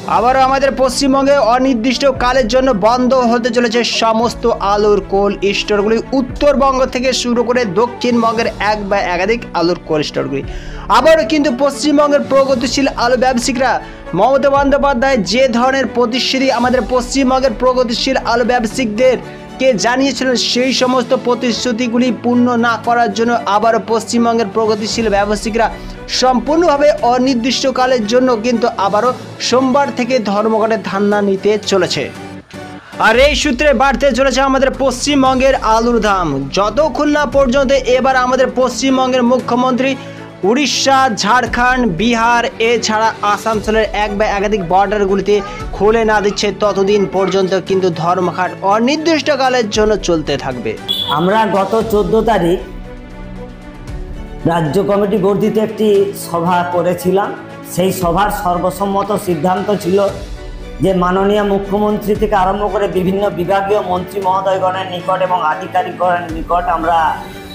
আবারও আমাদের পশ্চিমবঙ্গে অনির্দিষ্টকালের জন্য বন্ধ হতে চলেছে সমস্ত আলুর কোল্ড স্টোরগুলি। উত্তরবঙ্গ থেকে শুরু করে দক্ষিণবঙ্গের এক বা একাধিক আলুর কোল্ড স্টোরগুলি। আবারও কিন্তু পশ্চিমবঙ্গের প্রগতিশীল আলু ব্যবসায়িকরা মমতা বন্দ্যোপাধ্যায় যে ধরনের প্রতিশ্রুতি আমাদের পশ্চিমবঙ্গের প্রগতিশীল আলু ব্যবসায়িকদের কে জানিয়েছিলেন, সেই সমস্ত প্রতিশ্রুতিগুলি পূর্ণ না করার জন্য আবারও পশ্চিমবঙ্গের প্রগতিশীল ব্যবসায়িকরা সম্পূর্ণভাবে অনির্দিষ্টকালের জন্য কিন্তু আবারও সোমবার থেকে ধর্মঘটে ধারণা নিতে চলেছে। আর এই সূত্রে বাড়তে চলেছে আমাদের পশ্চিমবঙ্গের আলুর দাম, যতক্ষণ না পর্যন্ত এবার আমাদের পশ্চিমবঙ্গের মুখ্যমন্ত্রী উড়িষ্যা, ঝাড়খণ্ড, বিহার এছাড়া আসানসোলের এক বা একাধিক বর্ডারগুলিতে খুলে না দিচ্ছে, ততদিন পর্যন্ত কিন্তু ধর্মঘট অনির্দিষ্টকালের জন্য চলতে থাকবে। আমরা গত 14 তারিখ রাজ্য কমিটি বর্ধিত একটি সভা করেছিলাম। সেই সভার সর্বসম্মত সিদ্ধান্ত ছিল যে মাননীয় মুখ্যমন্ত্রী থেকে আরম্ভ করে বিভিন্ন বিভাগীয় মন্ত্রী মহোদয়গণের নিকট এবং আধিকারিকগণের নিকট আমরা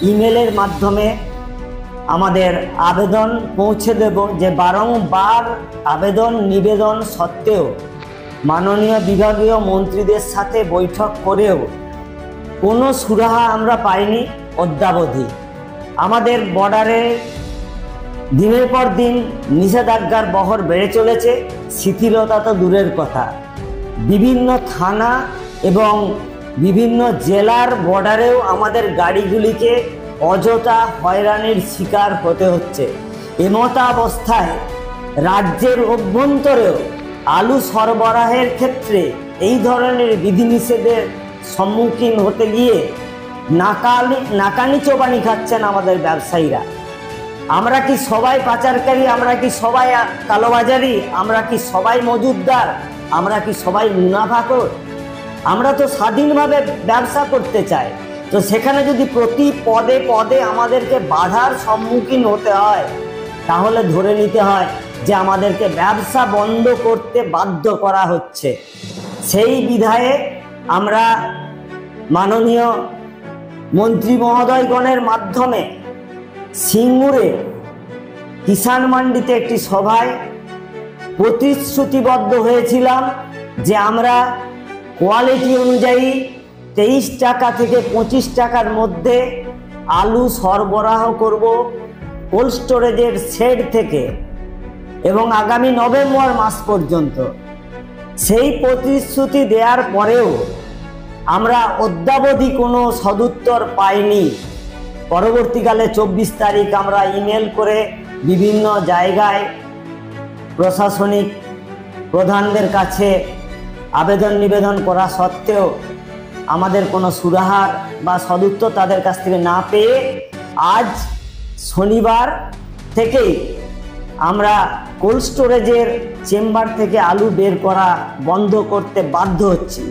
ইমেলের মাধ্যমে আমাদের আবেদন পৌঁছে দেব যে বারংবার আবেদন নিবেদন সত্ত্বেও মাননীয় বিভাগীয় মন্ত্রীদের সাথে বৈঠক করেও কোনো সুরাহা আমরা পাইনি অদ্যাবধি। আমাদের বর্ডারে দিনের পর দিন নিষেধাজ্ঞার বহর বেড়ে চলেছে, শিথিলতা তো দূরের কথা, বিভিন্ন থানা এবং বিভিন্ন জেলার বর্ডারেও আমাদের গাড়িগুলিকে অযথা হয়রানির শিকার হতে হচ্ছে। এমতাবস্থায় রাজ্যের অভ্যন্তরেও আলু সরবরাহের ক্ষেত্রে এই ধরনের বিধিনিষেধের সম্মুখীন হতে গিয়ে নাকানি চোবানি খাচ্ছেন আমাদের ব্যবসায়ীরা। আমরা কি সবাই পাচারকারী? আমরা কি সবাই কালোবাজারি? আমরা কি সবাই মজুদদার? আমরা কি সবাই মুনাফাখোর? আমরা তো স্বাধীনভাবে ব্যবসা করতে চাই, তো সেখানে যদি প্রতি পদে পদে আমাদেরকে বাধার সম্মুখীন হতে হয়, তাহলে ধরে নিতে হয় যে আমাদেরকে ব্যবসা বন্ধ করতে বাধ্য করা হচ্ছে। সেই বিধায়ে আমরা মাননীয় মন্ত্রী মহোদয়গণের মাধ্যমে সিঙ্গুরে কিষাণ মান্ডিতে একটি সভায় প্রতিশ্রুতিবদ্ধ হয়েছিলাম যে আমরা কোয়ালিটি অনুযায়ী 23 টাকা থেকে 25 টাকার মধ্যে আলু সরবরাহ করব কোল্ড স্টোরেজের শেড থেকে এবং আগামী নভেম্বর মাস পর্যন্ত। সেই প্রতিশ্রুতি দেওয়ার পরেও আমরা অদ্যাবধি কোনো সদুত্তর পাইনি। পরবর্তীকালে 24 তারিখ আমরা ইমেল করে বিভিন্ন জায়গায় প্রশাসনিক প্রধানদের কাছে আবেদন নিবেদন করা সত্ত্বেও আমাদের কোনো সুরাহার বা সদুত্তর তাদের কাছ থেকে না পেয়ে আজ শনিবার থেকেই আমরা কোল্ড স্টোরেজের চেম্বার থেকে আলু বের করা বন্ধ করতে বাধ্য হচ্ছি।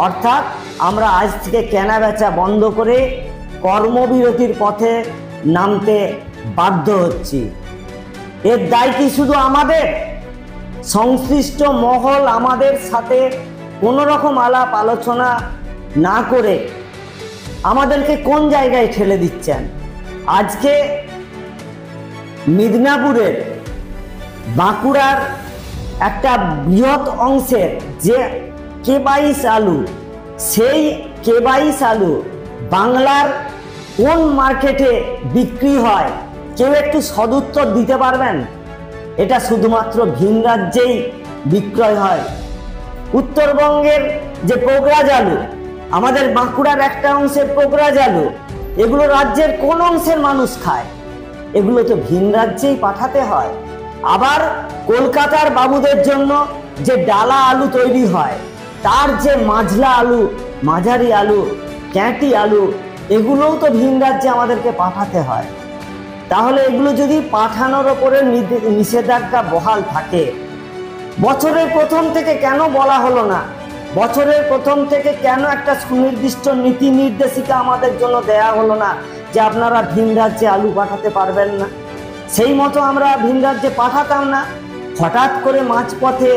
অর্থাৎ আমরা আজ থেকে কেনা বেচা বন্ধ করে কর্মবিরতির পথে নামতে বাধ্য হচ্ছি। এর দায় কি শুধু আমাদের? সংশ্লিষ্ট মহল আমাদের সাথে কোনো রকম আলাপ আলোচনা না করে আমাদেরকে কোন জায়গায় ঠেলে দিচ্ছেন? আজকে মিদনাপুরের বাঁকুড়ার একটা বৃহৎ অংশের যে K22 আলু, সেই K22 আলু বাংলার কোন মার্কেটে বিক্রি হয় কেউ একটু সদুত্তর দিতে পারবেন? এটা শুধুমাত্র ভিন রাজ্যেই বিক্রয় হয়। উত্তরবঙ্গের যে পোগরাজ আলু, আমাদের বাঁকুড়ার একটা অংশের পোগরাজ আলু, এগুলো রাজ্যের কোন অংশের মানুষ খায়? এগুলো তো ভিন রাজ্যেই পাঠাতে হয়। আবার কলকাতার বাবুদের জন্য যে ডালা আলু তৈরি হয়, তার যে মাঝলা আলু, মাঝারি আলু, ক্যাঁটি আলু, এগুলোও তো ভিন রাজ্যে আমাদেরকে পাঠাতে হয়। তাহলে এগুলো যদি পাঠানোর ওপরে নিষেধাজ্ঞা বহাল থাকে, বছরের প্রথম থেকে কেন বলা হলো না? বছরের প্রথম থেকে কেন একটা সুনির্দিষ্ট নীতি নির্দেশিকা আমাদের জন্য দেয়া হলো না যে আপনারা ভিন রাজ্যে আলু পাঠাতে পারবেন না? সেই মতো আমরা ভিন রাজ্যে পাঠাতাম না। হঠাৎ করে মাঝপথে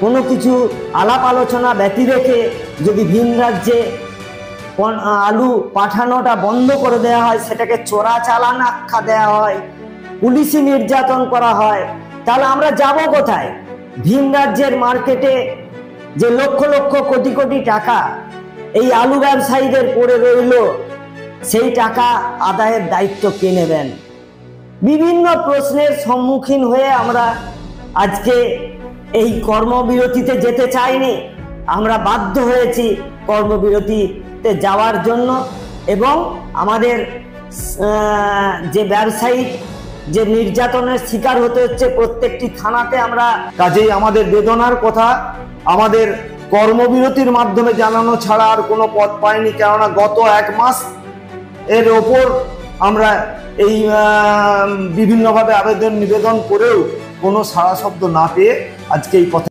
কোনো কিছু আলাপ আলোচনা ব্যতি রেখে যদি ভিন রাজ্যে আলু পাঠানোটা বন্ধ করে দেওয়া হয়, সেটাকে চোরাচালান আখ্যা দেওয়া হয়, পুলিশি নির্যাতন করা হয়, তাহলে আমরা যাব কোথায়? ভিন রাজ্যের মার্কেটে যে লক্ষ লক্ষ কোটি কোটি টাকা এই আলু ব্যবসায়ীদের পড়ে রইল, সেই টাকা আদায়ের দায়িত্ব কে নেবেন? বিভিন্ন প্রশ্নের সম্মুখীন হয়ে আমরা আজকে এই কর্মবিরতিতে যেতে চাইনি, আমরা বাধ্য হয়েছি কর্মবিরতিতে যাওয়ার জন্য। এবং আমাদের যে ব্যবসায়িক যে নির্যাতনের শিকার হতে হচ্ছে প্রত্যেকটি থানাতে, আমরা কাজেই আমাদের বেদনার কথা আমাদের কর্মবিরতির মাধ্যমে জানানো ছাড়া আর কোনো পথ পাইনি, কেননা গত 1 মাস এর ওপর আমরা এই বিভিন্নভাবে আবেদন নিবেদন করেও কোনো সাড়া শব্দ না পেয়ে আজকে এই পথে